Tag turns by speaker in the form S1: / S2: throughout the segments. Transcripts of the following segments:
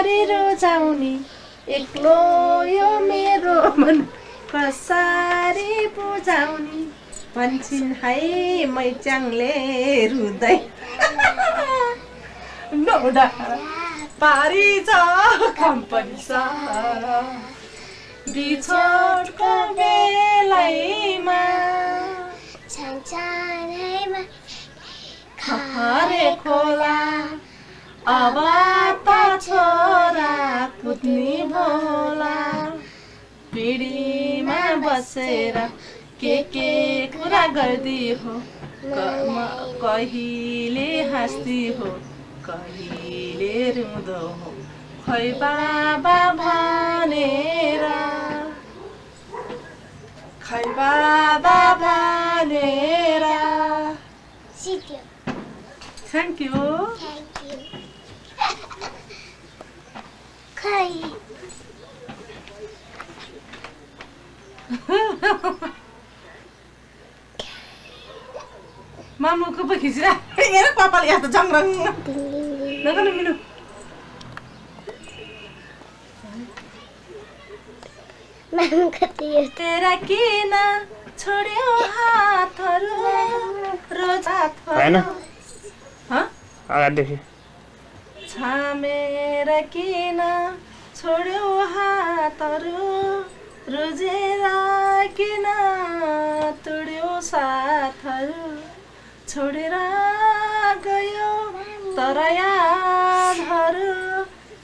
S1: रोजाउने एक्लो यो मेरो मन कसरी बुझाउने भन्छन् है मैच्याङले रुँदै नौडा पारी छ कम्पनी छ बिछोडको बेलामा खरे खोला अब त छोरा कुद्ने भोला पिँढीमा बसेर के कुरा गर्दी हो कहिले हाँस्दी हो कहिले रुँदो हो खै बाबा भनेर खै बाबा भनेर थ्याङ्क यू मामुको पो खिचिरा हेर पापाले यहाँ त जङ्रङ नगर्नु मिनु तेरा किन छोड्यो हातहरू रोजातहरू छामेर किन छोड्यो हातहरू रोजेर किन तोड्यो साथहरू छोडेर गयो तर यादहरू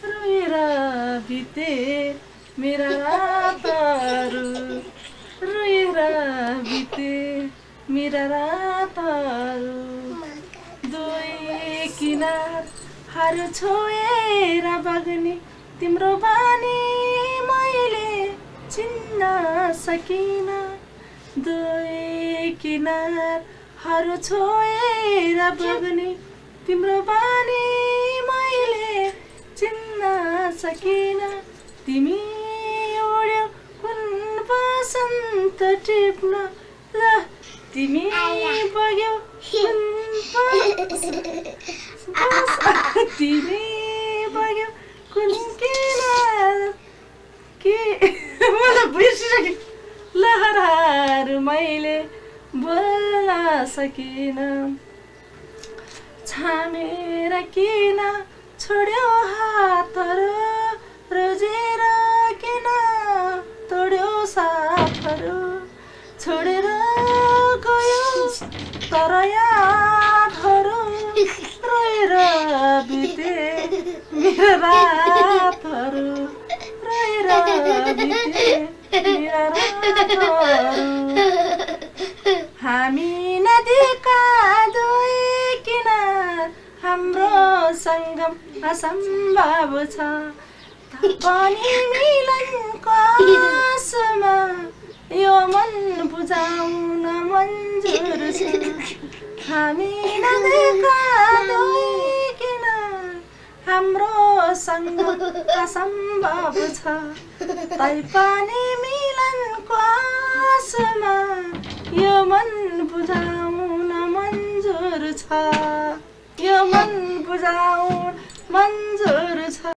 S1: रोएर बिते मेरा रातहरू रोएर बिते मेरा रातहरू दुई किनारहरू छोएर बग्ने तिम्रो बानी मैले चिन्न सकिन दुई किनारहरू छोएर बग्ने तिम्रो बानी मैले चिन्न सकिन तिमी उड्यौ कुन बसन्त टिप्न र तिमी बग्यौ तिमी बग्यौ कुन किनार के मलाई बिर्सिसकेँ लहरहरू मैले बोल्न सकिन छामेर किन छोड्यो हातहरू रोजेर किन तोड्यो साथहरू छोडेर गयो तर यादहरू रोएर बिते मेरो रातहरू रोएर बिते मेरो रातहरू हामी नदीका दुई किनार हाम्रो सङ्गम असम्भव छ पनि मिलनको आशमा यो मन बुझाउन मन्जुर छ हामी नदीका दुई किनार हाम्रो सङ्गम असम्भव छ तैपनि मिलनको आशमा यो मन बुझाउन मन्जुर छ यो मन बुझाउन मन्जुर छ